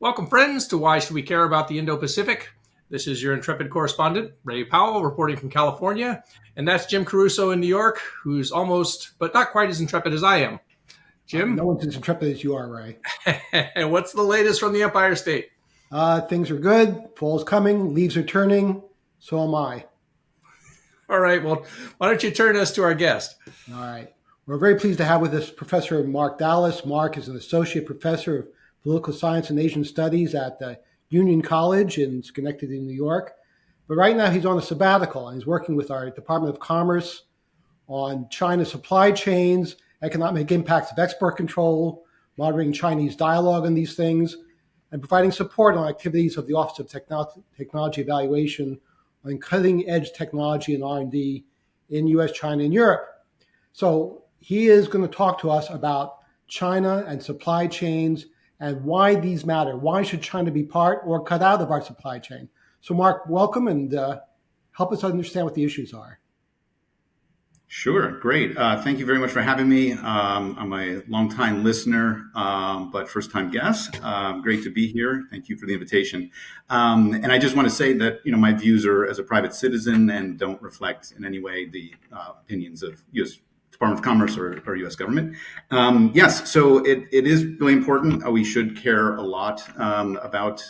Welcome, friends, to Why Should We Care About the Indo-Pacific? This is your intrepid correspondent, Ray Powell, reporting from California. And that's Jim Caruso in New York, who's almost, but not quite as intrepid as I am. Jim? No one's as intrepid as you are, Ray. And what's the latest from the Empire State? Things are good. Fall's coming. Leaves are turning. So am I. All right. Well, why don't you turn us to our guest? All right. We're very pleased to have with us Professor Mark Dallas. Mark is an associate professor of political science and Asian studies at the Union College in Schenectady, New York. But right now he's on a sabbatical and he's working with our Department of Commerce on China's supply chains, economic impacts of export control, monitoring Chinese dialogue on these things, and providing support on activities of the Office of Technology Evaluation on cutting-edge technology and R&D in U.S., China, and Europe. So he is going to talk to us about China and supply chains and why these matter. Why should China be part or cut out of our supply chain? So Mark, welcome and help us understand what the issues are. Sure, great. Thank you very much for having me. I'm a longtime listener, but first-time guest. Great to be here. Thank you for the invitation. And I just want to say that my views are as a private citizen and don't reflect in any way the opinions of U.S. Department of Commerce or U.S. government. Yes, so it is really important. We should care a lot about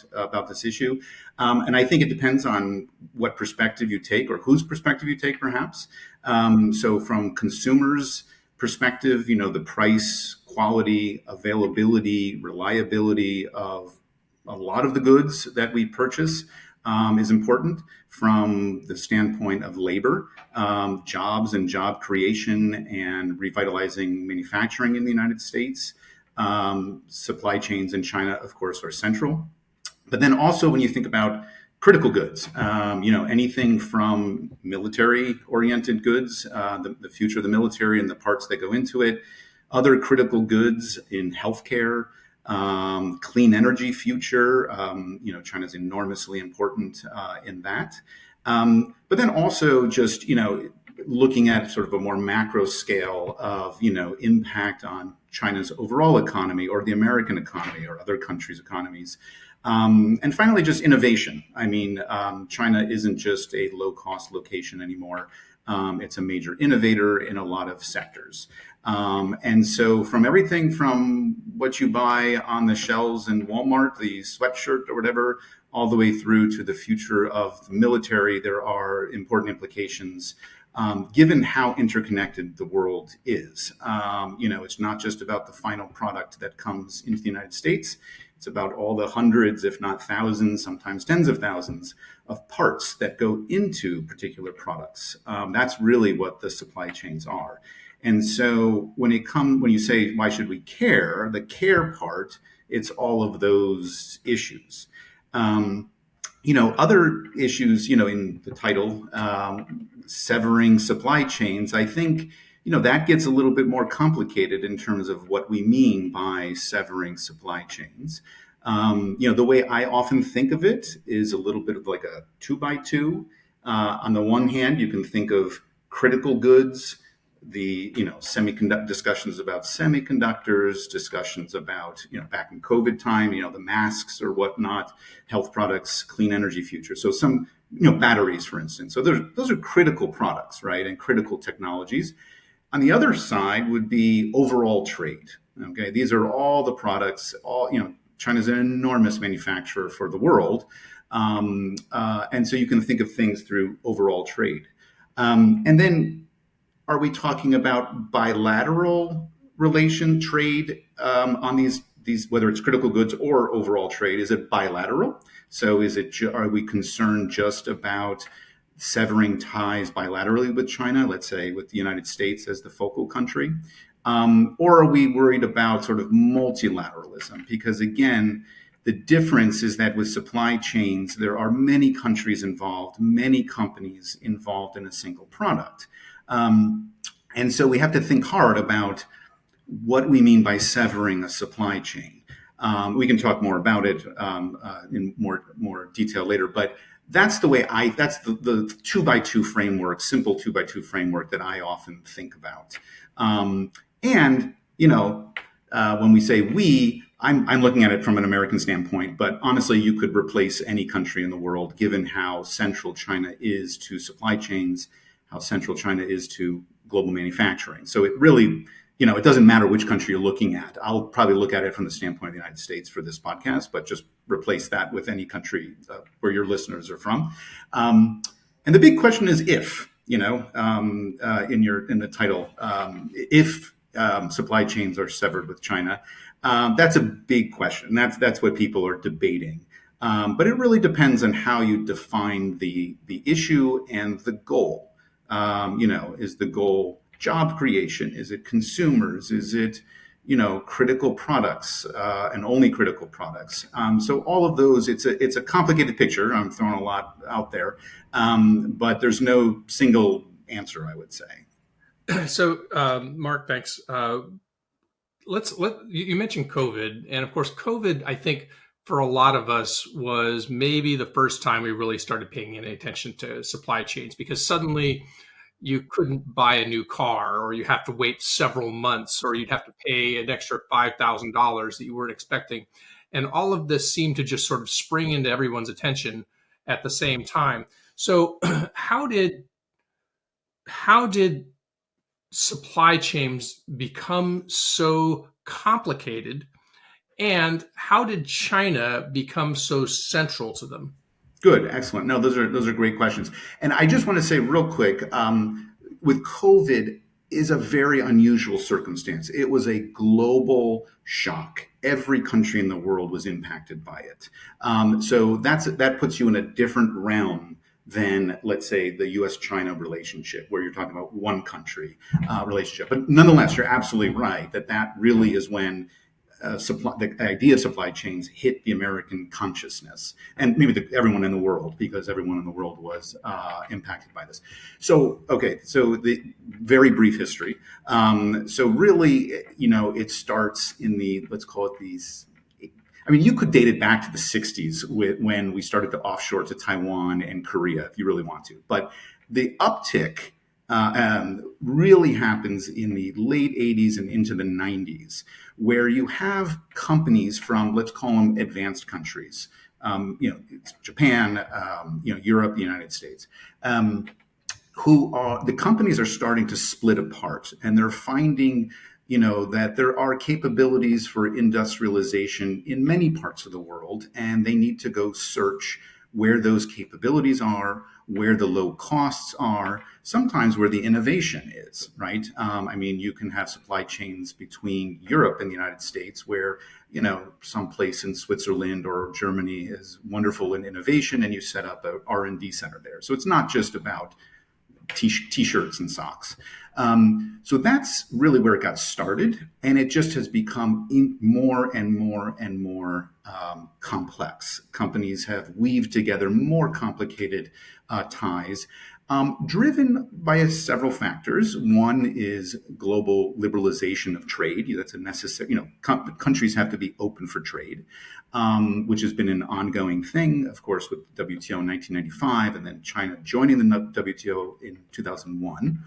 this issue. And I think it depends on what perspective you take or whose perspective you take, perhaps. So from consumers' perspective, the price, quality, availability, reliability of a lot of the goods that we purchase is important. From the standpoint of labor, jobs and job creation and revitalizing manufacturing in the United States, supply chains in China, of course, are central. But then also when you think about critical goods, anything from military-oriented goods, the future of the military and the parts that go into it, other critical goods in healthcare, clean energy future, China's enormously important in that. But then also just, looking at sort of a more macro scale of, impact on China's overall economy or the American economy or other countries' economies. And finally, just innovation. I mean, China isn't just a low-cost location anymore. It's a major innovator in a lot of sectors. And so from everything from what you buy on the shelves in Walmart, the sweatshirt or whatever, all the way through to the future of the military, there are important implications given how interconnected the world is. It's not just about the final product that comes into the United States. It's about all the hundreds, if not thousands, sometimes tens of thousands of parts that go into particular products. That's really what the supply chains are. And so when you say, why should we care? The care part, it's all of those issues. Other issues, in the title, severing supply chains, I think, that gets a little bit more complicated in terms of what we mean by severing supply chains. The way I often think of it is a little bit of like a 2x2. On the one hand, you can think of critical goods, the semiconductor discussions about semiconductors, discussions about back in COVID time, the masks or whatnot, health products, clean energy future. So some batteries, for instance. So those are critical products, right, and critical technologies. On the other side would be overall trade. Okay, these are all the products. China's an enormous manufacturer for the world, and so you can think of things through overall trade, and then. Are we talking about bilateral trade on these whether it's critical goods or overall trade? Is it bilateral? So are we concerned just about severing ties bilaterally with China, let's say with the United States as the focal country? Or are we worried about sort of multilateralism? Because again, the difference is that with supply chains, there are many countries involved, many companies involved in a single product. And so we have to think hard about what we mean by severing a supply chain. We can talk more about it in more detail later, but that's the way that's the 2x2 framework, simple 2x2 framework that I often think about. When we say we, I'm looking at it from an American standpoint, but honestly, you could replace any country in the world given how central China is to supply chains, how central China is to global manufacturing. So it really, it doesn't matter which country you're looking at. I'll probably look at it from the standpoint of the United States for this podcast, but just replace that with any country where your listeners are from. And the big question is if, in the title, if supply chains are severed with China. That's a big question. That's what people are debating. But it really depends on how you define the issue and the goal. Is the goal job creation? Is it consumers? Is it critical products and only critical products? So all of those, it's a complicated picture. I'm throwing a lot out there, but there's no single answer, I would say. So, Mark, thanks. You mentioned COVID, and of course, COVID, I think for a lot of us was maybe the first time we really started paying any attention to supply chains, because suddenly you couldn't buy a new car, or you have to wait several months, or you'd have to pay an extra $5,000 that you weren't expecting. And all of this seemed to just sort of spring into everyone's attention at the same time. So how did supply chains become so complicated, and how did China become so central to them? Good, excellent. No, those are great questions. And I just want to say real quick, with COVID is a very unusual circumstance. It was a global shock. Every country in the world was impacted by it. So that puts you in a different realm than, let's say, the U.S.-China relationship, where you're talking about one country relationship. But nonetheless, you're absolutely right that really is when the idea of supply chains hit the American consciousness, and maybe everyone in the world, because everyone in the world was impacted by this. So the very brief history. So really, it starts in let's call it these. I mean, you could date it back to the 60s when we started to offshore to Taiwan and Korea, if you really want to. But the uptick really happens in the late 80s and into the 90s, where you have companies from, let's call them advanced countries, Japan, Europe, the United States, the companies are starting to split apart, and they're finding that there are capabilities for industrialization in many parts of the world, and they need to go search where those capabilities are, where the low costs are, sometimes where the innovation is, right? I mean, you can have supply chains between Europe and the United States where, someplace in Switzerland or Germany is wonderful in innovation, and you set up a R&D center there. So it's not just about t-shirts and socks. So that's really where it got started, and it just has become more and more and more complex. Companies have weaved together more complicated ties, driven by several factors. One is global liberalization of trade. That's a necessary. Countries have to be open for trade, which has been an ongoing thing, of course, with WTO in 1995, and then China joining the WTO in 2001.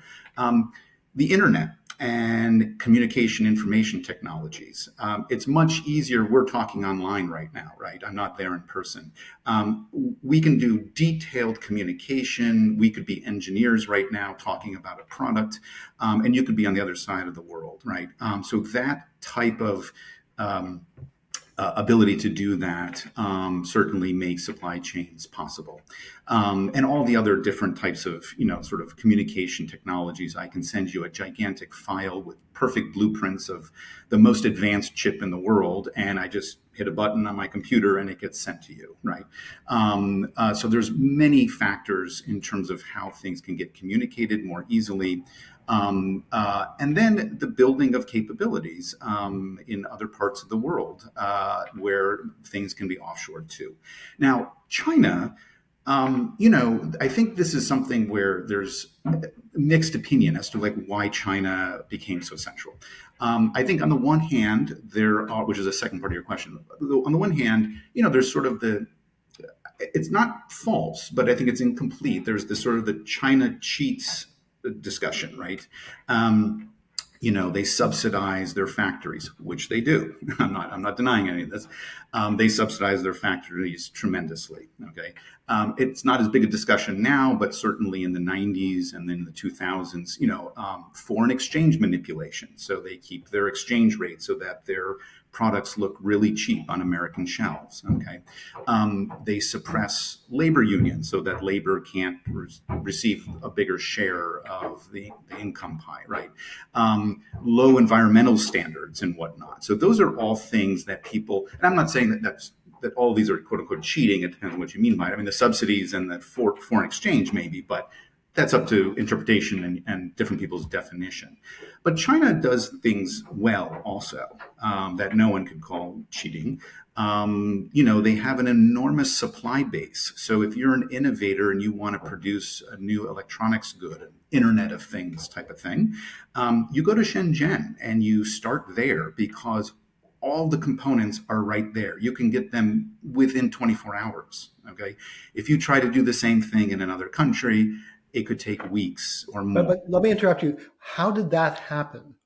The internet and communication information technologies. It's much easier. We're talking online right now, right? I'm not there in person. We can do detailed communication. We could be engineers right now talking about a product, and you could be on the other side of the world, right? So that type of ability to do that certainly makes supply chains possible. And all the other different types of, sort of communication technologies. I can send you a gigantic file with perfect blueprints of the most advanced chip in the world, and I just hit a button on my computer and it gets sent to you, right? So there's many factors in terms of how things can get communicated more easily. And then the building of capabilities in other parts of the world where things can be offshored too. Now, China, I think this is something where there's mixed opinion as to why China became so central. I think on the one hand, which is the second part of your question, on the one hand, there's sort of it's not false, but I think it's incomplete. There's this sort of the China cheats discussion, right? They subsidize their factories, which they do. I'm not denying any of this. They subsidize their factories tremendously. Okay, it's not as big a discussion now, but certainly in the '90s and then the 2000s, foreign exchange manipulation. So they keep their exchange rate so that their products look really cheap on American shelves. Okay, they suppress labor unions so that labor can't receive a bigger share of the income pie. Right. Low environmental standards and whatnot. So those are all things that people, and I'm not saying that all of these are quote unquote cheating. It depends on what you mean by it. I mean, the subsidies and the foreign exchange maybe, but that's up to interpretation and different people's definition. But China does things well also that no one could call cheating. They have an enormous supply base. So if you're an innovator and you want to produce a new electronics good, an Internet of Things type of thing, you go to Shenzhen and you start there because all the components are right there. You can get them within 24 hours. Okay. If you try to do the same thing in another country, it could take weeks or more. But let me interrupt you. How did that happen?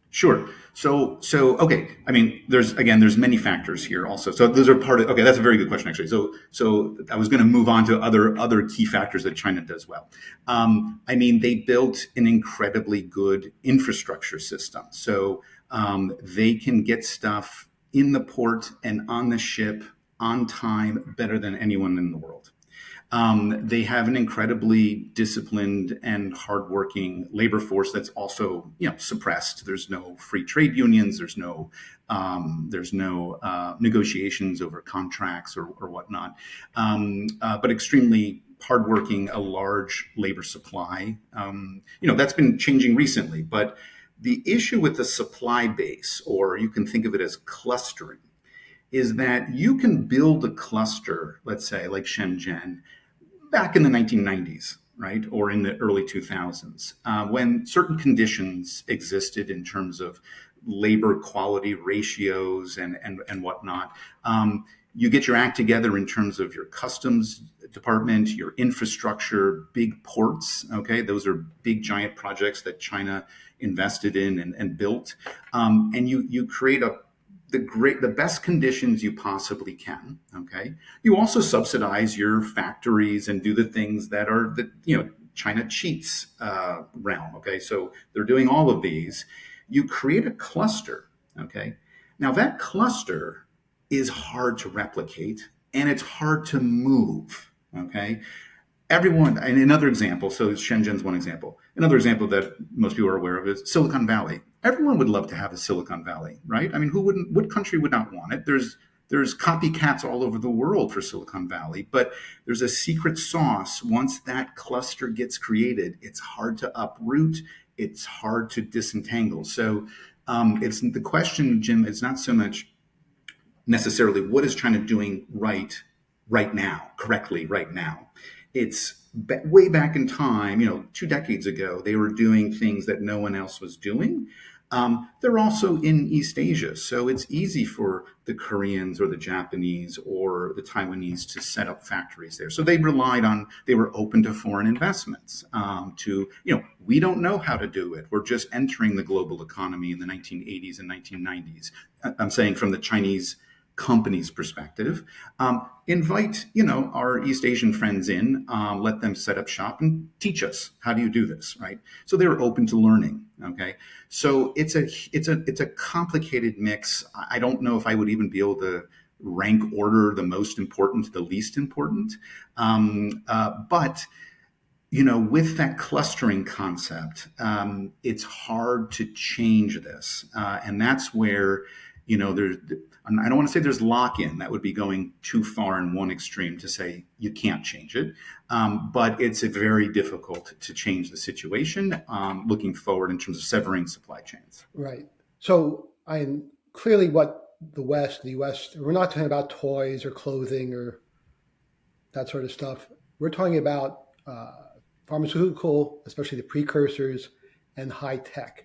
Sure. So okay. I mean, there's many factors here also. So those are part of. Okay, that's a very good question actually. So I was going to move on to other key factors that China does well. I mean, they built an incredibly good infrastructure system. So they can get stuff in the port and on the ship on time better than anyone in the world. They have an incredibly disciplined and hardworking labor force that's also, suppressed. There's no free trade unions. There's no negotiations over contracts or whatnot. But extremely hardworking, a large labor supply. That's been changing recently. But the issue with the supply base, or you can think of it as clustering, is that you can build a cluster, let's say like Shenzhen, back in the 1990s, right, or in the early 2000s, when certain conditions existed in terms of labor quality ratios and whatnot. You get your act together in terms of your customs department, your infrastructure, big ports. Okay, those are big giant projects that China invested in and built, and you create the best conditions you possibly can. Okay, you also subsidize your factories and do the things that are China cheats realm. Okay, so they're doing all of these. You create a cluster. Okay, now that cluster is hard to replicate and it's hard to move. Okay, everyone, and another example, so Shenzhen's one example. Another example that most people are aware of is Silicon Valley. Everyone would love to have a Silicon Valley, right? I mean, what country would not want it? There's copycats all over the world for Silicon Valley, but there's a secret sauce. Once that cluster gets created, it's hard to uproot. It's hard to disentangle. So it's the question, Jim, is not so much necessarily what is China doing right now, correctly right now. It's way back in time, 2 decades ago, they were doing things that no one else was doing. They're also in East Asia, so it's easy for the Koreans or the Japanese or the Taiwanese to set up factories there. So they were open to foreign investments. We don't know how to do it. We're just entering the global economy in the 1980s and 1990s. I'm saying from the Chinese company's perspective, invite our East Asian friends in, let them set up shop and teach us how do you do this, right? So they were open to learning. Okay, so it's a complicated mix. I don't know if I would even be able to rank order the most important to the least important, but with that clustering concept, it's hard to change this, and that's where I don't want to say there's lock-in. That would be going too far in one extreme to say you can't change it. But it's very difficult to change the situation looking forward in terms of severing supply chains. Right. So clearly what the U.S., we're not talking about toys or clothing or that sort of stuff. We're talking about pharmaceutical, especially the precursors, and high tech.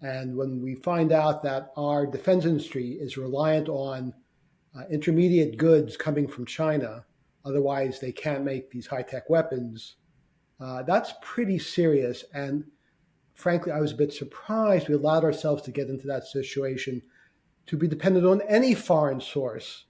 And when we find out that our defense industry is reliant on intermediate goods coming from China, otherwise they can't make these high-tech weapons, that's pretty serious. And frankly, I was a bit surprised we allowed ourselves to get into that situation to be dependent on any foreign source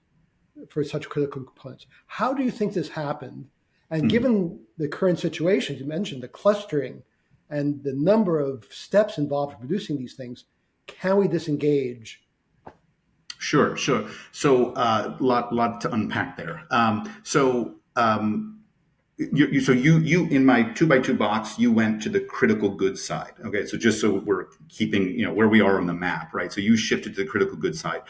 for such critical components. How do you think this happened? And Mhm. given the current situation, you mentioned the clustering and the number of steps involved in producing these things, can we disengage? Sure, sure. So, lot to unpack there. You in my 2x2 box, you went to the critical goods side. Okay, so just so we're keeping where we are on the map, right? So you shifted to the critical goods side.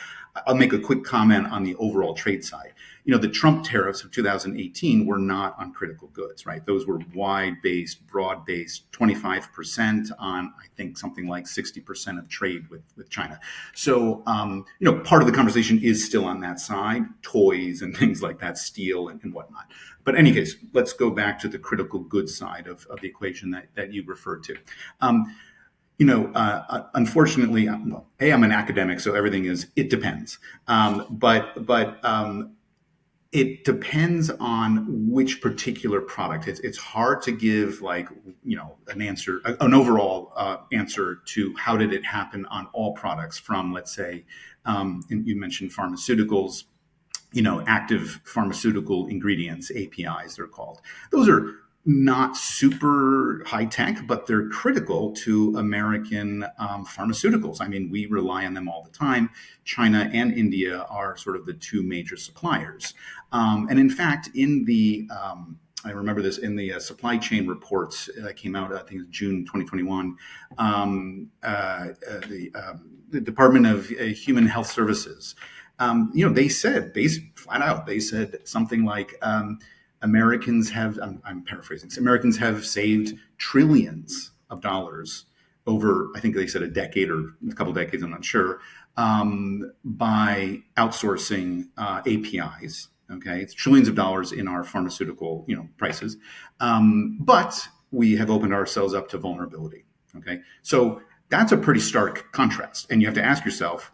I'll make a quick comment on the overall trade side. The Trump tariffs of 2018 were not on critical goods, right? Those were wide-based, broad-based, 25% on, I think, something like 60% of trade with China. So, part of the conversation is still on that side, toys and things like that, steel and whatnot. But in any case, let's go back to the critical goods side of the equation that you referred to. Unfortunately, well, I'm an academic, so everything it depends. But it depends on which particular product. It's hard to give an answer, an overall answer to how did it happen on all products from, let's say, and you mentioned pharmaceuticals, active pharmaceutical ingredients, APIs, they're called. Those are not super high tech, but they're critical to American pharmaceuticals. I mean, we rely on them all the time. China and India are sort of the two major suppliers. And in fact, I remember this in the supply chain reports that came out, I think it was June 2021, the Department of Human Health Services, they said, flat out, they said something like, Americans have, I'm paraphrasing, Americans have saved trillions of dollars over, I think they said a decade or a couple of decades, I'm not sure, by outsourcing APIs. Okay, it's trillions of dollars in our pharmaceutical, prices, but we have opened ourselves up to vulnerability. Okay, so that's a pretty stark contrast, and you have to ask yourself,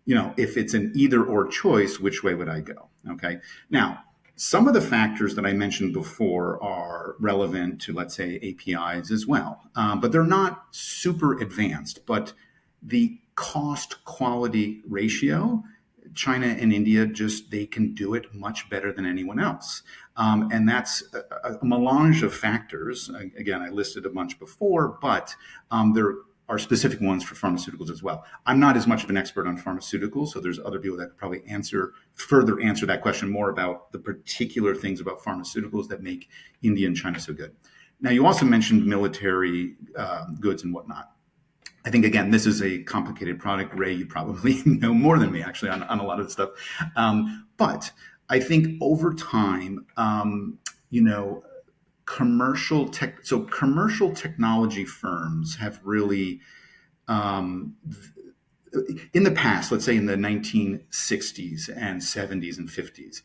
if it's an either or choice, which way would I go? Okay, now, some of the factors that I mentioned before are relevant to, let's say, APIs as well, but they're not super advanced. But the cost quality ratio, China and India they can do it much better than anyone else. And that's a melange of factors. Again, I listed a bunch before, but there are specific ones for pharmaceuticals as well. I'm not as much of an expert on pharmaceuticals, so there's other people that could probably further answer that question more about the particular things about pharmaceuticals that make India and China so good. Now, you also mentioned military goods and whatnot. I think, again, this is a complicated product. Ray, you probably know more than me, actually, on a lot of this stuff. But I think over time, commercial technology firms have really, in the past, let's say in the 1960s and 70s and 50s,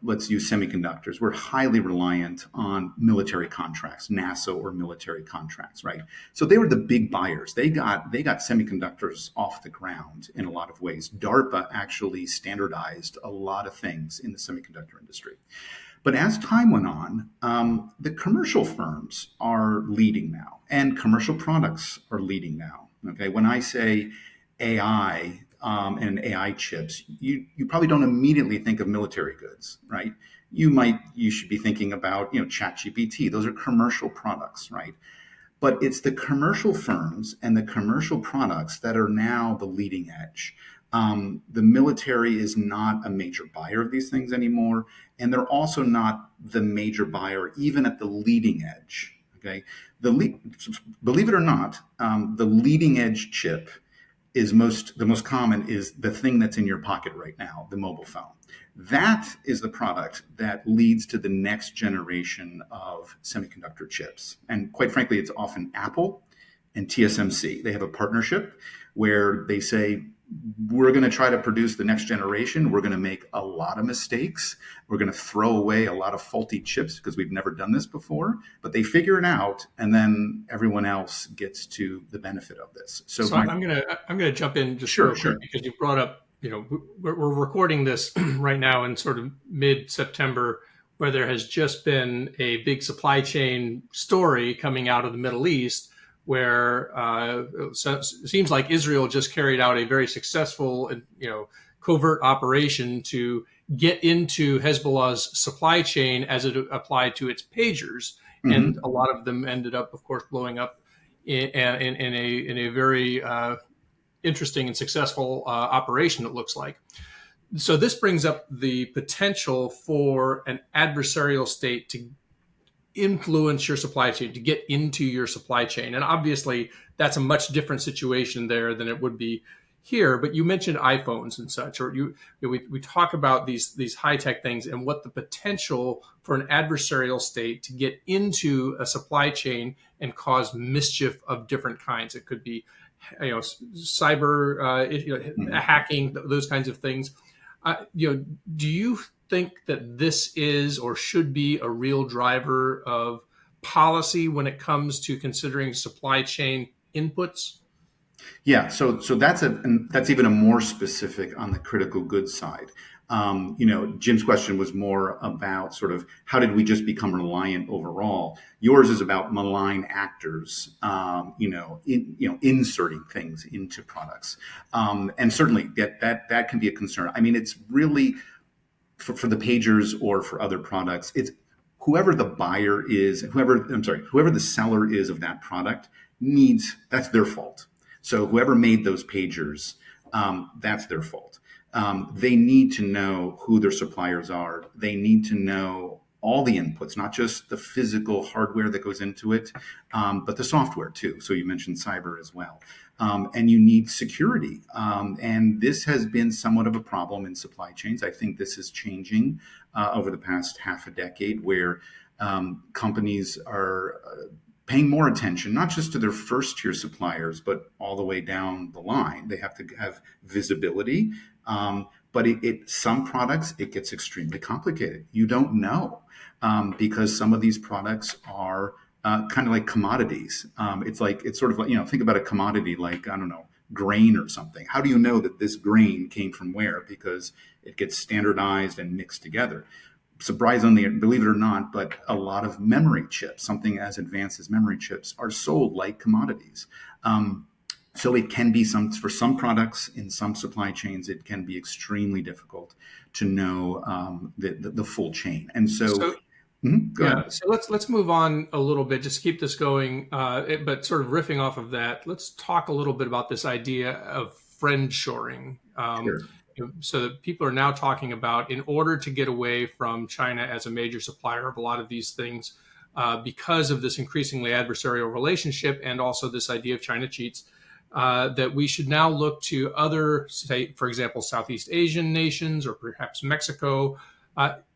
let's use semiconductors. We're highly reliant on military contracts, NASA or military contracts, right? So they were the big buyers. They got semiconductors off the ground in a lot of ways. DARPA actually standardized a lot of things in the semiconductor industry. But as time went on, the commercial firms are leading now, and commercial products are leading now. Okay, when I say AI and AI chips, you probably don't immediately think of military goods, right? You should be thinking about ChatGPT. Those are commercial products, right? But it's the commercial firms and the commercial products that are now the leading edge. The military is not a major buyer of these things anymore, and they're also not the major buyer even at the leading edge. Okay, believe it or not, the leading edge chip is the most common is the thing that's in your pocket right now, the mobile phone. That is the product that leads to the next generation of semiconductor chips, and quite frankly, it's often Apple and TSMC. They have a partnership where they say, we're going to try to produce the next generation. We're going to make a lot of mistakes. We're going to throw away a lot of faulty chips because we've never done this before. But they figure it out, and then everyone else gets to the benefit of this. So I'm gonna jump in just real quick because you brought up, we're recording this right now in sort of mid-September, where there has just been a big supply chain story coming out of the Middle East, where it seems like Israel just carried out a very successful, covert operation to get into Hezbollah's supply chain as it applied to its pagers, and a Hmm. lot of them ended up, of course, blowing up in a very interesting and successful operation. It looks like. So this brings up the potential for an adversarial state to influence your supply chain, to get into your supply chain. And obviously, that's a much different situation there than it would be here. But you mentioned iPhones and such, or we talk about these high tech things and what the potential for an adversarial state to get into a supply chain and cause mischief of different kinds. It could be, cyber Hmm. hacking, those kinds of things. Do you think that this is or should be a real driver of policy when it comes to considering supply chain inputs? Yeah, so that's even a more specific on the critical goods side. Jim's question was more about sort of how did we just become reliant overall. Yours is about malign actors, inserting things into products, and certainly that can be a concern. I mean, it's really for the pagers or for other products. It's whoever the buyer is, whoever the seller is of that product that's their fault. So whoever made those pagers, that's their fault. They need to know who their suppliers are. They need to know all the inputs, not just the physical hardware that goes into it, but the software too. So you mentioned cyber as well. And you need security. And this has been somewhat of a problem in supply chains. I think this is changing over the past half a decade, where companies are paying more attention, not just to their first tier suppliers, but all the way down the line. They have to have visibility. But some products, it gets extremely complicated. You don't know because some of these products are kind of like commodities. It's sort of like, think about a commodity like, I don't know, grain or something. How do you know that this grain came from where? Because it gets standardized and mixed together. Surprisingly, believe it or not, but a lot of memory chips, something as advanced as memory chips, are sold like commodities. So it can be for some products in some supply chains, it can be extremely difficult to know the full chain. And so, So go ahead. yeah, so let's move on a little bit, just keep this going, but sort of riffing off of that, let's talk a little bit about this idea of friend shoring. Sure. So that people are now talking about, in order to get away from China as a major supplier of a lot of these things, because of this increasingly adversarial relationship and also this idea of China cheats, that we should now look to other, say, for example, Southeast Asian nations or perhaps Mexico.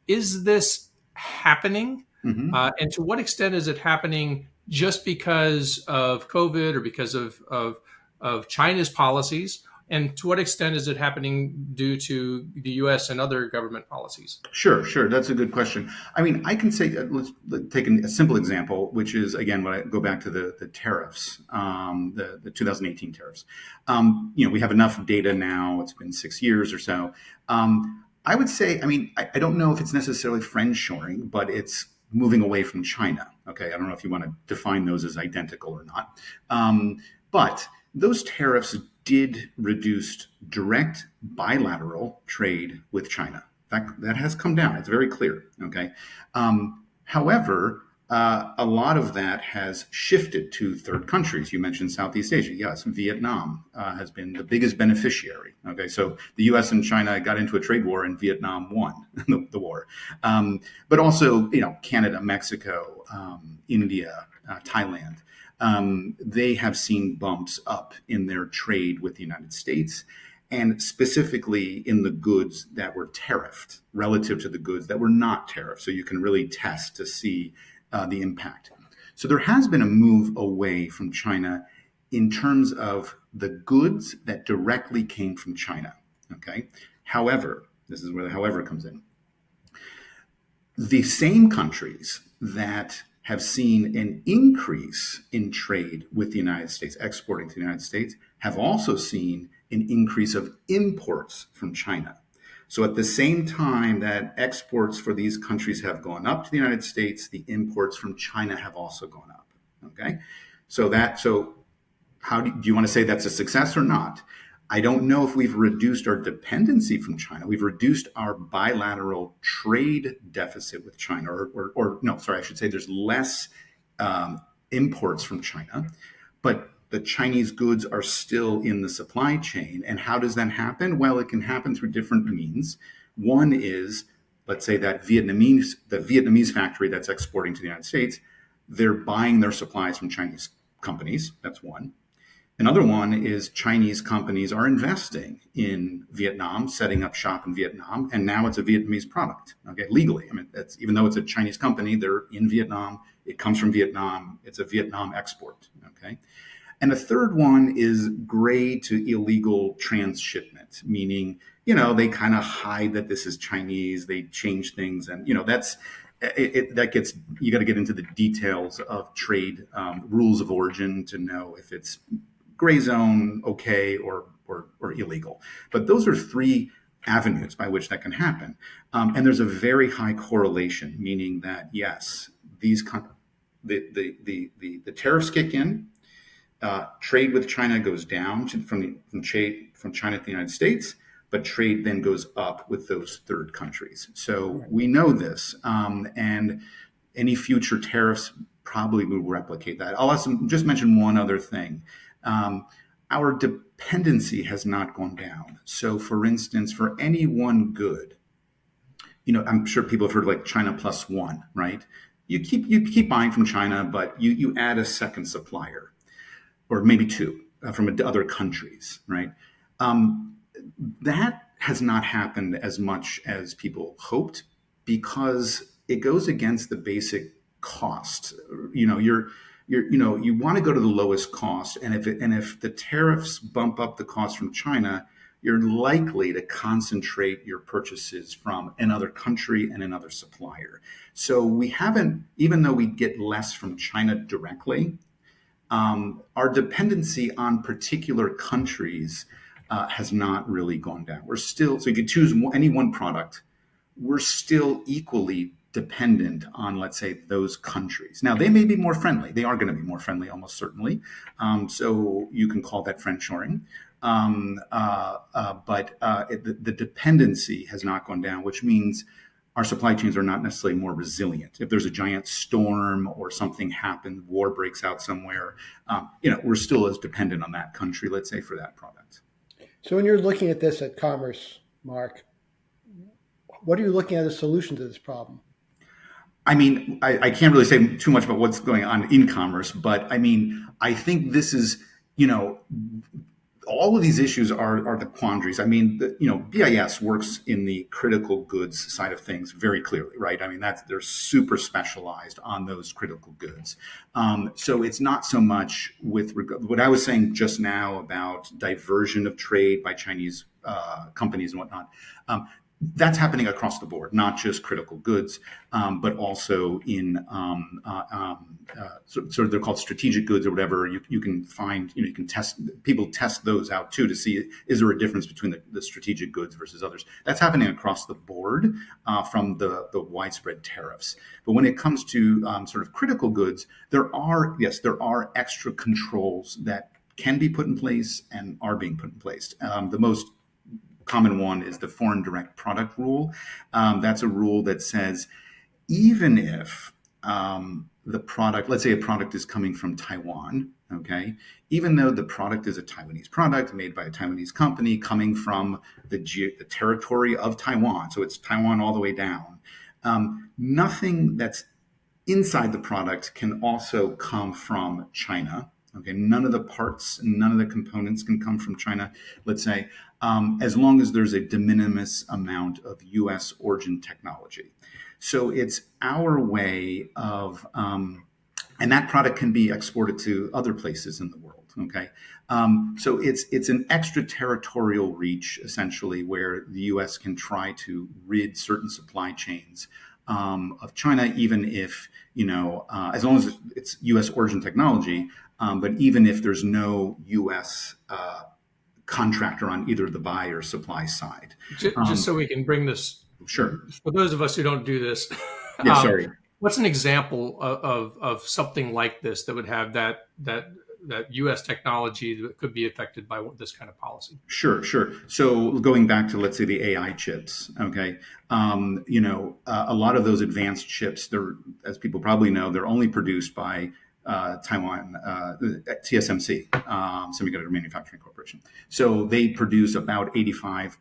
Is this happening? Hmm. And to what extent is it happening just because of COVID or because of China's policies? And to what extent is it happening due to the U.S. and other government policies? Sure. That's a good question. I mean, I can say, let's take a simple example, which is, again, when I go back to the tariffs, the 2018 tariffs. We have enough data now. It's been 6 years or so. I would say, I mean, I don't know if it's necessarily friend shoring, but it's moving away from China. Okay. I don't know if you want to define those as identical or not. But those tariffs did reduce direct bilateral trade with China. That has come down. It's very clear. Okay. However, a lot of that has shifted to third countries. You mentioned Southeast Asia. Yes, Vietnam has been the biggest beneficiary. Okay, so the U.S. and China got into a trade war, and Vietnam won the war. But also, Canada, Mexico, India, Thailand. They have seen bumps up in their trade with the United States, and specifically in the goods that were tariffed relative to the goods that were not tariffed. So you can really test to see the impact. So there has been a move away from China in terms of the goods that directly came from China. Okay. However, this is where the however comes in. The same countries that have seen an increase in trade with the United States, exporting to the United States, have also seen an increase of imports from China. So at the same time that exports for these countries have gone up to the United States, the imports from China have also gone up. Okay. So how do you want to say that's a success or not? I don't know if we've reduced our dependency from China. We've reduced our bilateral trade deficit with China, or no, sorry, I should say there's less imports from China, but the Chinese goods are still in the supply chain. And how does that happen? Well, it can happen through different means. One is, let's say the Vietnamese factory that's exporting to the United States, they're buying their supplies from Chinese companies. That's one. Another one is Chinese companies are investing in Vietnam, setting up shop in Vietnam, and now it's a Vietnamese product, okay, legally. I mean, even though it's a Chinese company, they're in Vietnam, it comes from Vietnam, it's a Vietnam export, okay? And a third one is gray to illegal transshipment, meaning, they kind of hide that this is Chinese, they change things, and, you got to get into the details of trade rules of origin to know if it's gray zone, okay, or illegal. But those are three avenues by which that can happen. And there's a very high correlation, meaning that, yes, the tariffs kick in, trade with China goes down from China to the United States, but trade then goes up with those third countries. So we know this, and any future tariffs probably will replicate that. I'll just mention one other thing. Our dependency has not gone down. So, for instance, for any one good, I'm sure people have heard like China plus one, right? You keep buying from China, but you add a second supplier, or maybe two from other countries, right? That has not happened as much as people hoped because it goes against the basic cost. You want to go to the lowest cost, and if the tariffs bump up the cost from China, you're likely to concentrate your purchases from another country and another supplier. So we haven't, even though we get less from China directly, our dependency on particular countries has not really gone down. We're still, so you could choose any one product, we're still equally dependent on, let's say, those countries. Now, they may be more friendly. They are going to be more friendly, almost certainly. So you can call that friendshoring. But the dependency has not gone down, which means our supply chains are not necessarily more resilient. If there's a giant storm or something happens, war breaks out somewhere, we're still as dependent on that country, let's say, for that product. So when you're looking at this at Commerce, Mark, what are you looking at as a solution to this problem? I mean, I can't really say too much about what's going on in commerce, but I mean, I think this is, all of these issues are the quandaries. I mean, BIS works in the critical goods side of things very clearly, right? I mean, they're super specialized on those critical goods. So it's not so much with what I was saying just now about diversion of trade by Chinese companies and whatnot. That's happening across the board, not just critical goods, but also in sort of they're called strategic goods or whatever. You can find, you can people test those out too to see, is there a difference between the strategic goods versus others? That's happening across the board from the widespread tariffs. But when it comes to sort of critical goods, there are extra controls that can be put in place and are being put in place. The most common one is the foreign direct product rule. That's a rule that says even if the product, let's say a product is coming from Taiwan, okay, even though the product is a Taiwanese product made by a Taiwanese company coming from the territory of Taiwan, so it's Taiwan all the way down, nothing that's inside the product can also come from China. Okay, none of the parts, none of the components can come from China, let's say, as long as there's a de minimis amount of U.S. origin technology. So it's our way of, and that product can be exported to other places in the world, okay? So it's an extraterritorial reach, essentially, where the U.S. can try to rid certain supply chains of China, even if, as long as it's U.S. origin technology, but even if there's no U.S. Contractor on either the buy or supply side. Just so we can bring this. Sure. For those of us who don't do this. Yeah, sorry. What's an example of something like this that would have that U.S. technology that could be affected by this kind of policy? Sure, sure. So going back to, let's say, the AI chips, okay, a lot of those advanced chips, they're, as people probably know, they're only produced by Taiwan, TSMC, Semiconductor Manufacturing Corporation. So they produce about 85%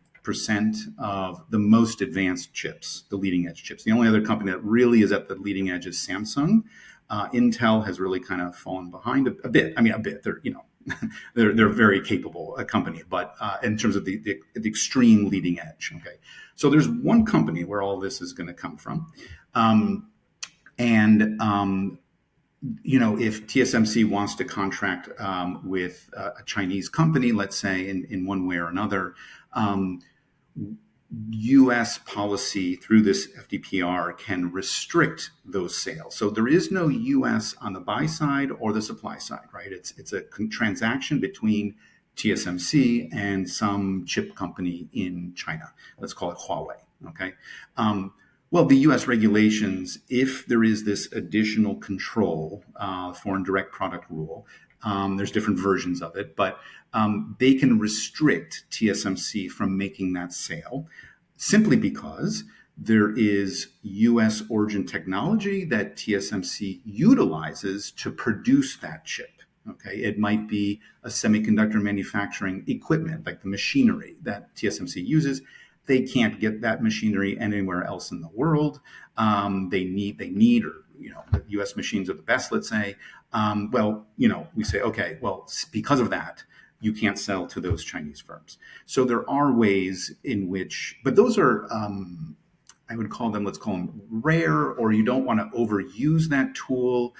of the most advanced chips, the leading edge chips. The only other company that really is at the leading edge is Samsung. Intel has really kind of fallen behind a bit. I mean, a bit. They're, they're very capable a company, but in terms of the extreme leading edge. Okay, so there's one company where all this is going to come from, and if TSMC wants to contract with a Chinese company, let's say in one way or another. U.S. policy through this FDPR can restrict those sales. So there is no U.S. on the buy side or the supply side, right? It's a transaction between TSMC and some chip company in China. Let's call it Huawei, okay? Well, the U.S. regulations, if there is this additional control, foreign direct product rule, there's different versions of it, but they can restrict TSMC from making that sale simply because there is U.S. origin technology that TSMC utilizes to produce that chip. Okay, it might be a semiconductor manufacturing equipment, like the machinery that TSMC uses. They can't get that machinery anywhere else in the world. They need, or the U.S. machines are the best, let's say. We say, okay, well, because of that, you can't sell to those Chinese firms. So there are ways in which, but those are, I would call them, let's call them rare, or you don't want to overuse that tool.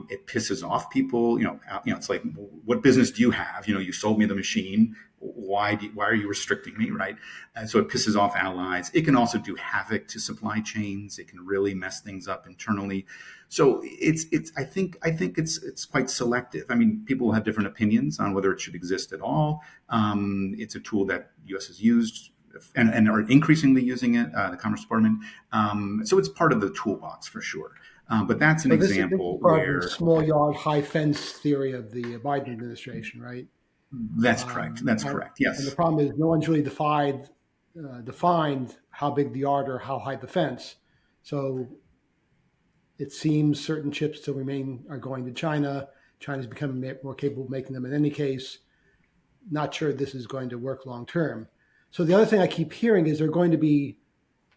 It pisses off people. It's like, what business do you have? You sold me the machine. Why are you restricting me, right? And so it pisses off allies. It can also do havoc to supply chains. It can really mess things up internally. So I think it's quite selective. I mean, people have different opinions on whether it should exist at all. It's a tool that the U.S. has used and are increasingly using it, the Commerce Department. So it's part of the toolbox for sure. But that's an example this is part where of the small yard, high fence theory of the Biden administration, right? that's correct. That's correct. Yes. And the problem is no one's really defined how big the yard or how high the fence. So it seems certain chips still are going to China. China's becoming more capable of making them in any case. Not sure this is going to work long term. So the other thing I keep hearing is there are going to be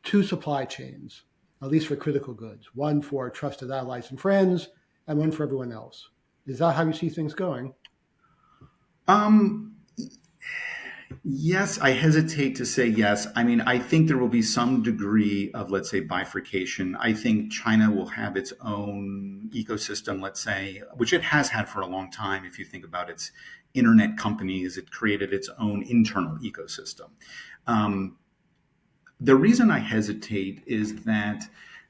two supply chains, at least for critical goods, one for trusted allies and friends, and one for everyone else. Is that how you see things going? Yes, I hesitate to say yes. I mean, I think there will be some degree of, let's say, bifurcation. I think China will have its own ecosystem, let's say, which it has had for a long time. If you think about its internet companies, it created its own internal ecosystem. The reason I hesitate is that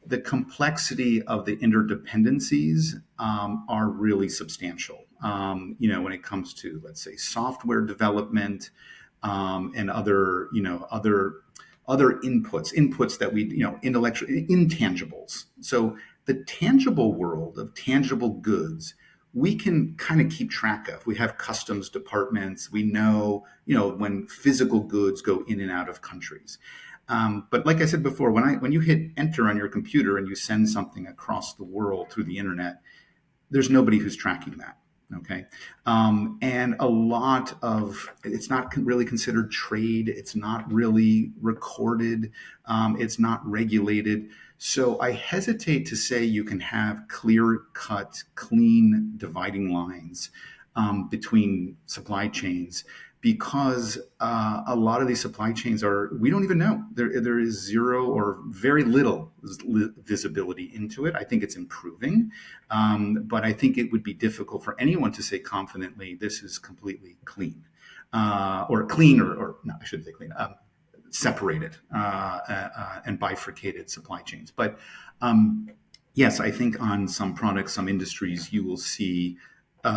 the complexity of the interdependencies are really substantial. When it comes to, let's say, software development and other inputs that we, intellectual intangibles. So the tangible world of tangible goods, we can kind of keep track of. We have customs departments. We know, when physical goods go in and out of countries. But like I said before, when you hit enter on your computer and you send something across the world through the internet, there's nobody who's tracking that. Okay. And a lot of it's not really considered trade. It's not really recorded. It's not regulated. So I hesitate to say you can have clear cut, clean dividing lines between supply chains, because a lot of these supply chains we don't even know. There is zero or very little visibility into it. I think it's improving, but I think it would be difficult for anyone to say confidently this is completely clean, or clean, or no, I shouldn't say clean, separated and bifurcated supply chains. But yes, I think on some products, some industries, you will see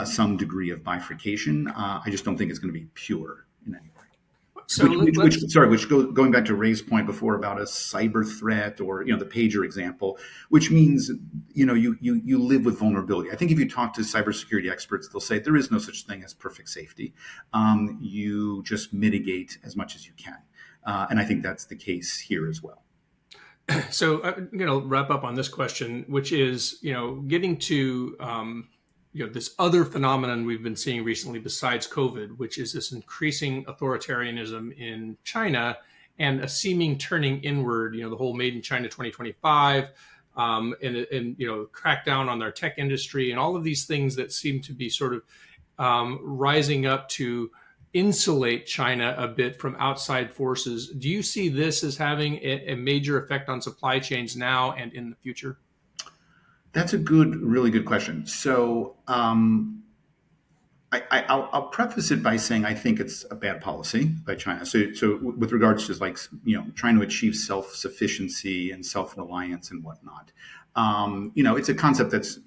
some degree of bifurcation. I just don't think it's going to be pure in any way. So let's. Going back to Ray's point before about a cyber threat, or the pager example, which means you live with vulnerability. I think if you talk to cybersecurity experts, they'll say there is no such thing as perfect safety. You just mitigate as much as you can, and I think that's the case here as well. So I'm going to wrap up on this question, which is, getting to, this other phenomenon we've been seeing recently besides COVID, which is this increasing authoritarianism in China and a seeming turning inward, the whole Made in China 2025, and crackdown on their tech industry and all of these things that seem to be sort of rising up to insulate China a bit from outside forces. Do you see this as having a major effect on supply chains now and in the future? That's a really good question. So I'll preface it by saying I think it's a bad policy by China. So with regards to trying to achieve self-sufficiency and self-reliance and whatnot, it's a concept that's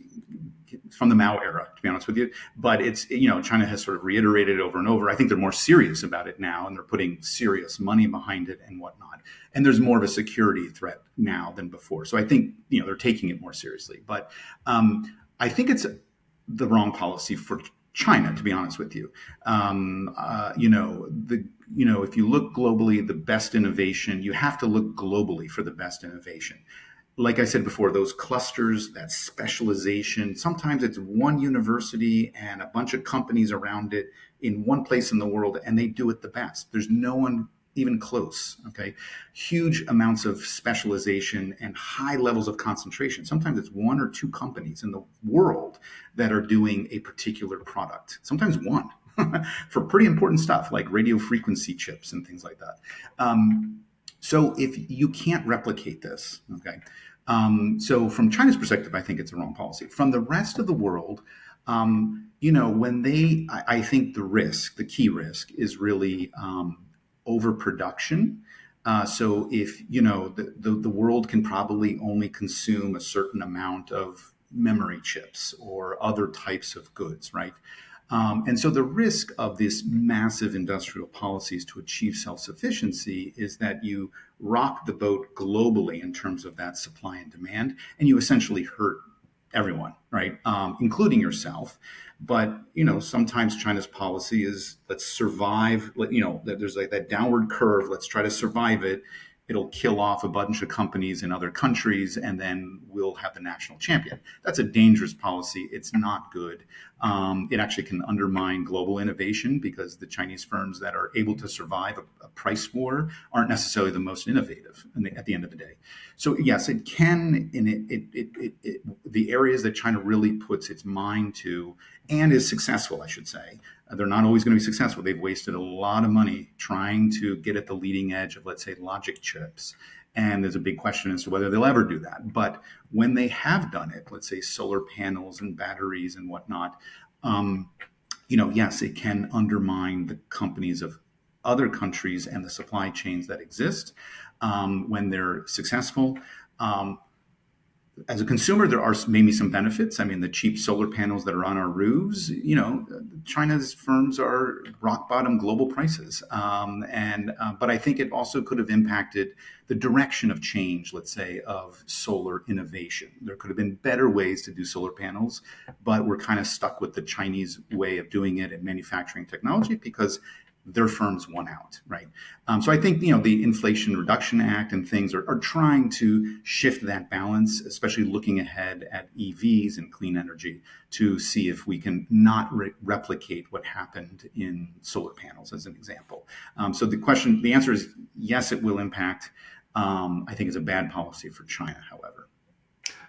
from the Mao era, to be honest with you. But it's, China has sort of reiterated it over and over. I think they're more serious about it now, and they're putting serious money behind it and whatnot. And there's more of a security threat now than before. So I think, they're taking it more seriously. But I think it's the wrong policy for China, to be honest with you. If you look globally, the best innovation, you have to look globally for the best innovation. Like I said before, those clusters, that specialization, sometimes it's one university and a bunch of companies around it in one place in the world, and they do it the best. There's no one even close, okay? Huge amounts of specialization and high levels of concentration. Sometimes it's one or two companies in the world that are doing a particular product, sometimes one, for pretty important stuff like radio frequency chips and things like that. So if you can't replicate this, okay, so from China's perspective, I think it's a wrong policy. From the rest of the world, I think the key risk is really overproduction. So if, the world can probably only consume a certain amount of memory chips or other types of goods, right? And so the risk of these massive industrial policies to achieve self-sufficiency is that you rock the boat globally in terms of that supply and demand, and you essentially hurt everyone, right? Including yourself. But, sometimes China's policy is let's survive, there's like that downward curve. Let's try to survive it. It'll kill off a bunch of companies in other countries, and then we'll have the national champion. That's a dangerous policy. It's not good. It actually can undermine global innovation because the Chinese firms that are able to survive a price war aren't necessarily the most innovative at the end of the day. So yes, it can, the areas that China really puts its mind to and is successful, I should say. They're not always going to be successful. They've wasted a lot of money trying to get at the leading edge of, let's say, logic chips. And there's a big question as to whether they'll ever do that. But when they have done it, let's say solar panels and batteries and whatnot, yes, it can undermine the companies of other countries and the supply chains that exist when they're successful. As a consumer, there are maybe some benefits. I mean, the cheap solar panels that are on our roofs, China's firms are rock bottom global prices. But I think it also could have impacted the direction of change, let's say, of solar innovation. There could have been better ways to do solar panels, but we're kind of stuck with the Chinese way of doing it in manufacturing technology because their firms won out, right? So I think, the Inflation Reduction Act and things are trying to shift that balance, especially looking ahead at EVs and clean energy to see if we can not replicate what happened in solar panels, as an example. So the answer is yes, it will impact. I think it's a bad policy for China, however.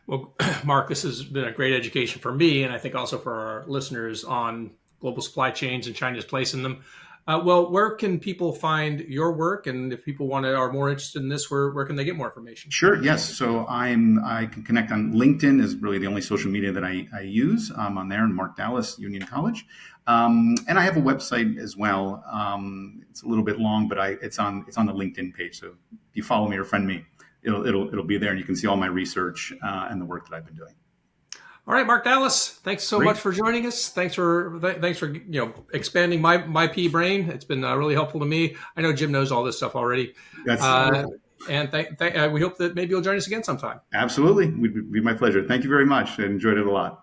Well, Mark, this has been a great education for me, and I think also for our listeners on global supply chains and China's place in them. Well, where can people find your work? And if people are more interested in this, where can they get more information? Sure. Yes. So I can connect on LinkedIn is really the only social media that I use. I'm on there, in Mark Dallas, Union College. And I have a website as well. It's a little bit long, but it's on the LinkedIn page. So if you follow me or friend me, it'll be there, and you can see all my research and the work that I've been doing. All right, Mark Dallas, thanks so Great. much for joining us. Thanks for expanding my pea brain. It's been really helpful to me. I know Jim knows all this stuff already, That's and we hope that maybe you'll join us again sometime. absolutely would be my pleasure. Thank you very much. I enjoyed it a lot.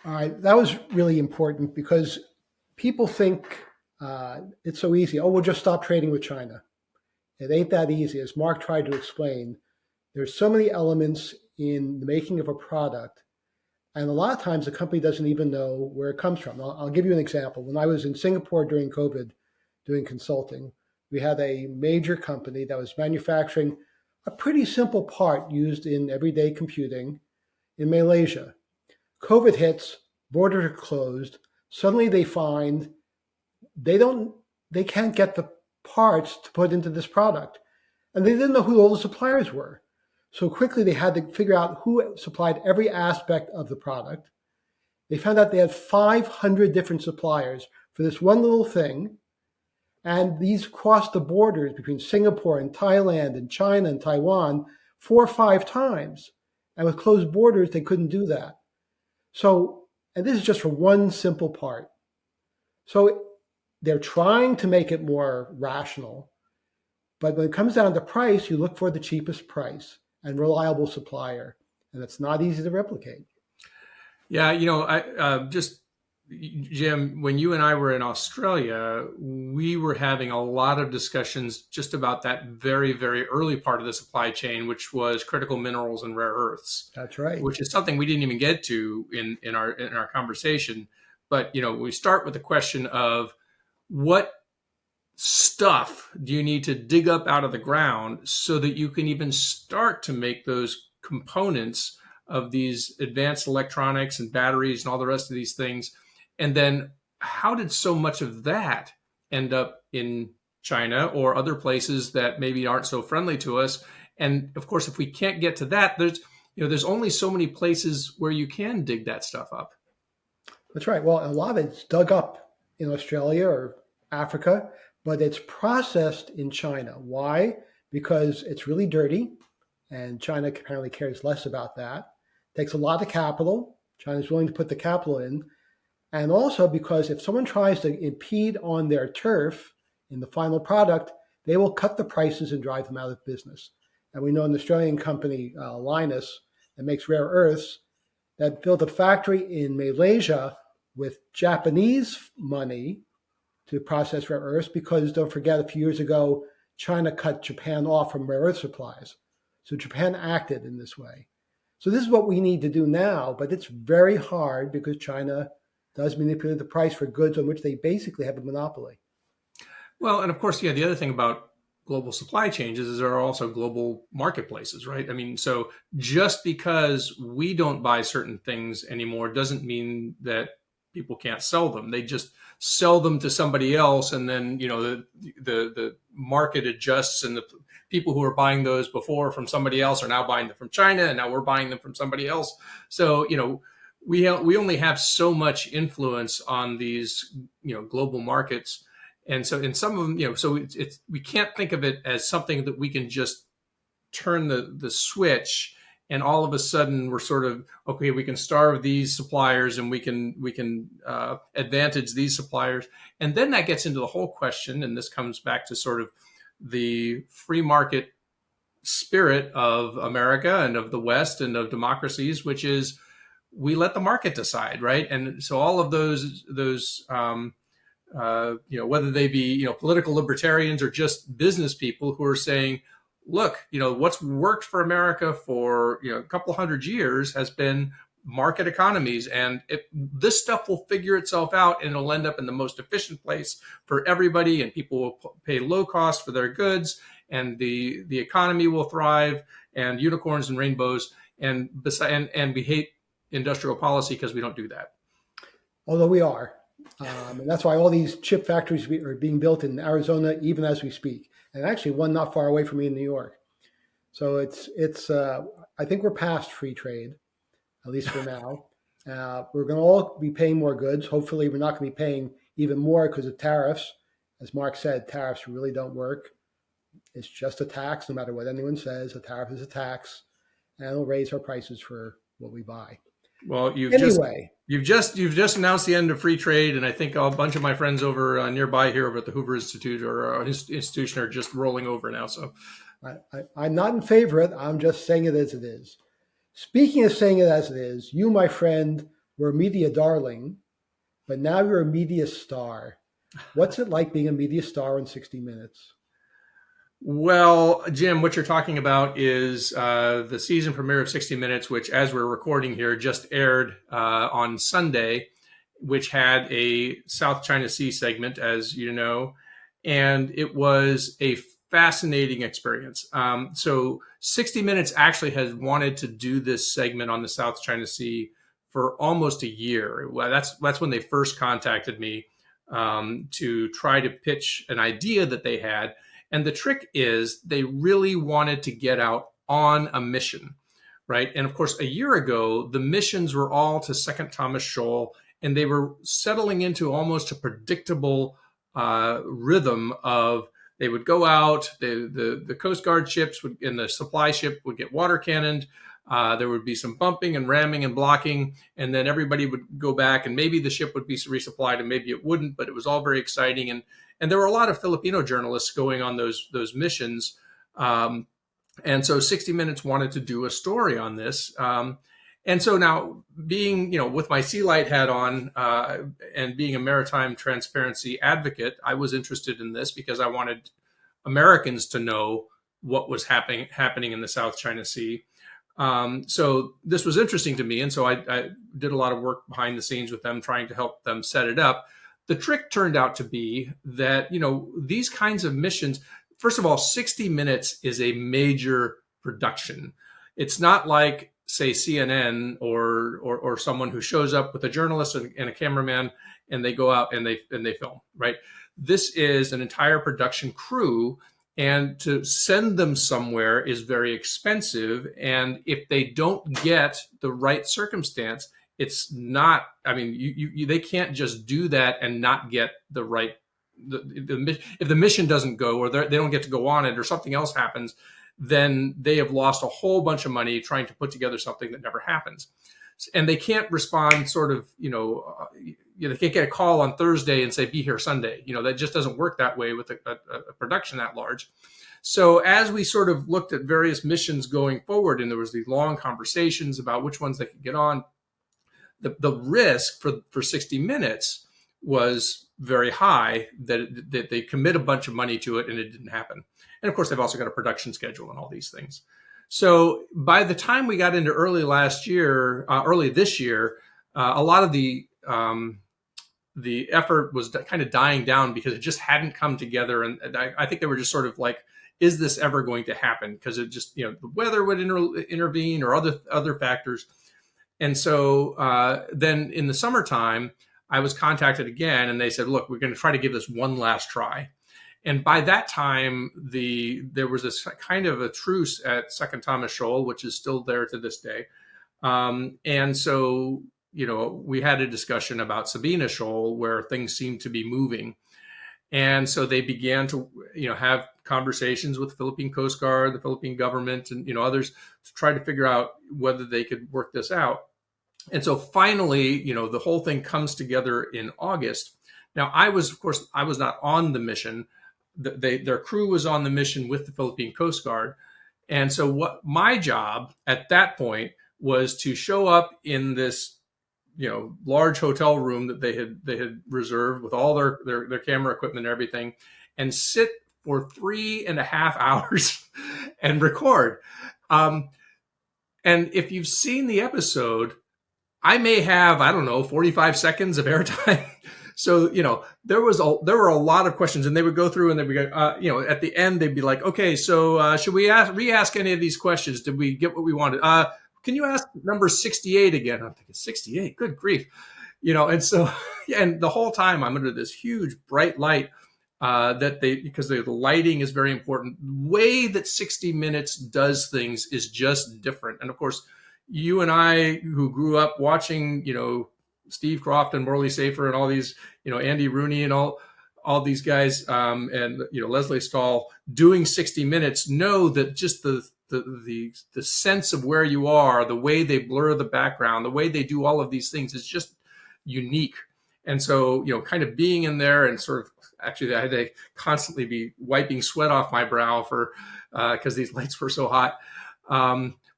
All right, that was really important because people think it's so easy. Oh, we'll just stop trading with China. It ain't that easy. As Mark tried to explain, there's so many elements in the making of a product, and a lot of times the company doesn't even know where it comes from. I'll give you an example. When I was in Singapore during COVID doing consulting, we had a major company that was manufacturing a pretty simple part used in everyday computing in Malaysia. COVID hits, borders are closed. Suddenly they find they don't they can't get the parts to put into this product. And they didn't know who all the suppliers were. So quickly they had to figure out who supplied every aspect of the product. They found out they had 500 different suppliers for this one little thing. And these crossed the borders between Singapore and Thailand and China and Taiwan 4 or 5 times. And with closed borders, they couldn't do that. So, and this is just for one simple part. So they're trying to make it more rational. But when it comes down to price, you look for the cheapest price and reliable supplier. And it's not easy to replicate. Yeah, Jim, when you and I were in Australia, we were having a lot of discussions just about that very, very early part of the supply chain, which was critical minerals and rare earths. That's right. Which is something we didn't even get to in our conversation. But we start with the question of what stuff do you need to dig up out of the ground so that you can even start to make those components of these advanced electronics and batteries and all the rest of these things. And then how did so much of that end up in China or other places that maybe aren't so friendly to us? And of course, if we can't get to that, there's only so many places where you can dig that stuff up. That's right. Well, a lot of it's dug up in Australia or Africa, but it's processed in China. Why? Because it's really dirty, and China apparently cares less about that. It takes a lot of capital. China's willing to put the capital in. And also because if someone tries to impede on their turf in the final product, they will cut the prices and drive them out of business. And we know an Australian company, Linus, that makes rare earths, that built a factory in Malaysia with Japanese money to process rare earths because, don't forget, a few years ago, China cut Japan off from rare earth supplies. So Japan acted in this way. So this is what we need to do now, but it's very hard because China does manipulate the price for goods on which they basically have a monopoly. Well, and of course, the other thing about global supply chains is there are also global marketplaces, right? I mean, so just because we don't buy certain things anymore doesn't mean that people can't sell them. They just sell them to somebody else, and then the market adjusts, and the people who were buying those before from somebody else are now buying them from China, and now we're buying them from somebody else. So we only have so much influence on these global markets. And so in some of them, so it's we can't think of it as something that we can just turn the switch and all of a sudden we're sort of, okay, we can starve these suppliers and we can advantage these suppliers. And then that gets into the whole question, and this comes back to sort of the free market spirit of America and of the West and of democracies, which is we let the market decide, right? And so all of those whether they be political libertarians or just business people who are saying, look, what's worked for America for a couple hundred years has been market economies, and this stuff will figure itself out, and it'll end up in the most efficient place for everybody, and people will pay low cost for their goods, and the economy will thrive, and unicorns and rainbows, and we hate industrial policy because we don't do that. Although we are. And that's why all these chip factories are being built in Arizona, even as we speak. And actually one not far away from me in New York. So it's I think we're past free trade, at least for now. We're going to all be paying more goods. Hopefully we're not going to be paying even more because of tariffs. As Mark said, tariffs really don't work. It's just a tax, no matter what anyone says. A tariff is a tax, and it'll raise our prices for what we buy. Well, Anyway, you've just announced the end of free trade, and I think a bunch of my friends over nearby here over at the Hoover Institute or institution are just rolling over now. So, I'm not in favor of it. I'm just saying it as it is. Speaking of saying it as it is, you, my friend, were a media darling, but now you're a media star. What's it like being a media star on 60 Minutes? well, Jim, what you're talking about is the season premiere of 60 Minutes, which, as we're recording here, just aired on Sunday, which had a South China Sea segment, as you know, and it was a fascinating experience. So 60 Minutes actually has wanted to do this segment on the South China Sea for almost a year. Well, that's when they first contacted me to try to pitch an idea that they had. And the trick is they really wanted to get out on a mission, right? And of course, a year ago, the missions were all to Second Thomas Shoal, and they were settling into almost a predictable rhythm of they would go out, the Coast Guard ships would, and the supply ship would get water cannoned. There would be some bumping and ramming and blocking, and then everybody would go back, and maybe the ship would be resupplied, and maybe it wouldn't. But it was all very exciting, and there were a lot of Filipino journalists going on those missions, and so 60 Minutes wanted to do a story on this. And so now, being with my sea light hat on and being a maritime transparency advocate, I was interested in this because I wanted Americans to know what was happening in the South China Sea. So this was interesting to me, and so I did a lot of work behind the scenes with them, trying to help them set it up. The trick turned out to be that these kinds of missions. First of all, 60 Minutes is a major production. It's not like, say, CNN or someone who shows up with a journalist and a cameraman and they go out and they film, right? This is an entire production crew, and to send them somewhere is very expensive. And if they don't get the right circumstance, it's not. I mean, they can't just do that and not get the right. If the mission doesn't go, or they don't get to go on it, or something else happens, then they have lost a whole bunch of money trying to put together something that never happens. And they can't respond they can't get a call on Thursday and say, be here Sunday. That just doesn't work that way with a production that large. So as we sort of looked at various missions going forward, and there was these long conversations about which ones they could get on, the risk for 60 Minutes was very high that they commit a bunch of money to it and it didn't happen. And of course, they've also got a production schedule and all these things. So by the time we got into early this year, a lot of the effort was kind of dying down because it just hadn't come together. And I think they were just sort of like, is this ever going to happen? Because it just, the weather would intervene or other factors. And so then in the summertime, I was contacted again, and they said, look, we're going to try to give this one last try. And by that time, there was this kind of a truce at Second Thomas Shoal, which is still there to this day. And so, we had a discussion about Sabina Shoal, where things seemed to be moving. And so they began to, have conversations with the Philippine Coast Guard, the Philippine government, and, others to try to figure out whether they could work this out. And so finally, the whole thing comes together in August. Now, I was not on the mission. Their crew was on the mission with the Philippine Coast Guard. And so what my job at that point was to show up in this, large hotel room that they had reserved with all their camera equipment and everything, and sit for 3.5 hours and record. And if you've seen the episode, I may have, 45 seconds of airtime. So, there were a lot of questions, and they would go through and they would go, at the end, they'd be like, okay, so should we re-ask any of these questions? Did we get what we wanted? Can you ask number 68 again? I'm thinking 68, good grief. And so, and the whole time I'm under this huge bright light because the lighting is very important. The way that 60 Minutes does things is just different. And of course, you and I, who grew up watching, Steve Croft and Morley Safer and all these, Andy Rooney and all all these guys and Leslie Stahl doing 60 Minutes know that just the sense of where you are, the way they blur the background, the way they do all of these things is just unique. And so, kind of being in there and sort of actually I had to constantly be wiping sweat off my brow because these lights were so hot.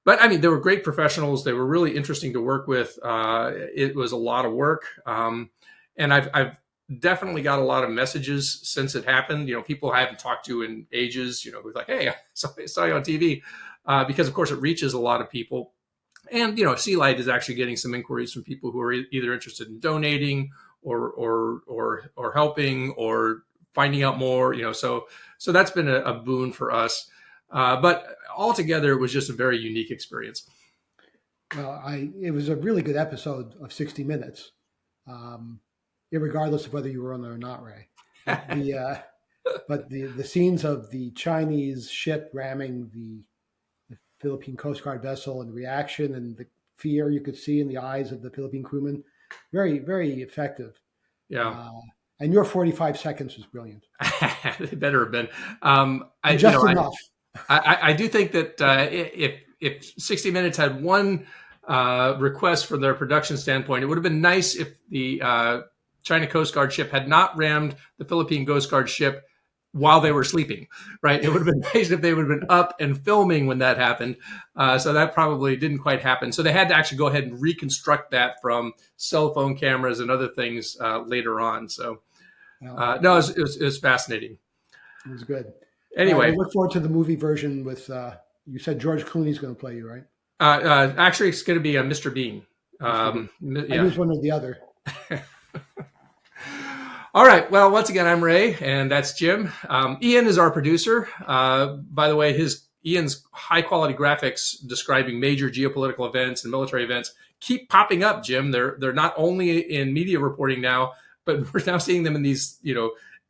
But I mean, they were great professionals. They were really interesting to work with. It was a lot of work. And I've definitely got a lot of messages since it happened. People I haven't talked to in ages, who's like, hey, I saw you on TV. Because of course it reaches a lot of people. And, Sea Light is actually getting some inquiries from people who are either interested in donating or helping or finding out more, so that's been a boon for us. But altogether, it was just a very unique experience. Well, it was a really good episode of 60 Minutes, regardless of whether you were on there or not, Ray. But the scenes of the Chinese ship ramming the Philippine Coast Guard vessel and the reaction and the fear you could see in the eyes of the Philippine crewmen, very, very effective. Yeah. And your 45 seconds was brilliant. They better have been. Just enough. I do think that if 60 Minutes had one request from their production standpoint, it would have been nice if the China Coast Guard ship had not rammed the Philippine Coast Guard ship while they were sleeping, right? It would have been nice if they would have been up and filming when that happened. So that probably didn't quite happen. So they had to actually go ahead and reconstruct that from cell phone cameras and other things later on. So no, it was fascinating. It was good. Anyway, I look forward to the movie version with, you said George Clooney's going to play you, right? Actually, it's going to be Mr. Bean. I use one or the other. All right. Well, once again, I'm Ray, and that's Jim. Ian is our producer. By the way, Ian's high-quality graphics describing major geopolitical events and military events keep popping up, Jim. They're not only in media reporting now, but we're now seeing them in these,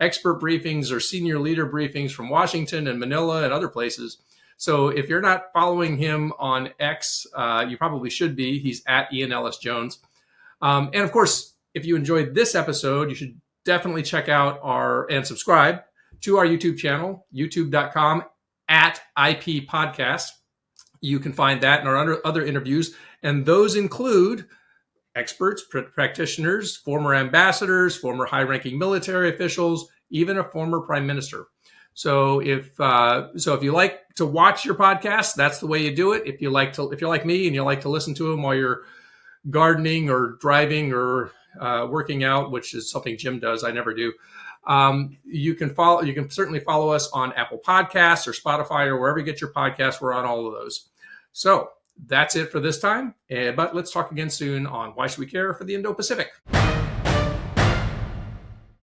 expert briefings or senior leader briefings from Washington and Manila and other places. So if you're not following him on X, you probably should be. He's at Ian Ellis Jones. And of course, if you enjoyed this episode, you should definitely check out and subscribe to our YouTube channel, youtube.com/IP Podcast. You can find that in our other interviews. And those include experts, practitioners, former ambassadors, former high-ranking military officials, even a former prime minister. So if you like to watch your podcast, that's the way you do it. If you're like me and you like to listen to them while you're gardening or driving or working out, which is something Jim does, I never do. You can certainly follow us on Apple Podcasts or Spotify or wherever you get your podcasts. We're on all of those. So that's it for this time. But let's talk again soon on Why Should We Care for the Indo-Pacific?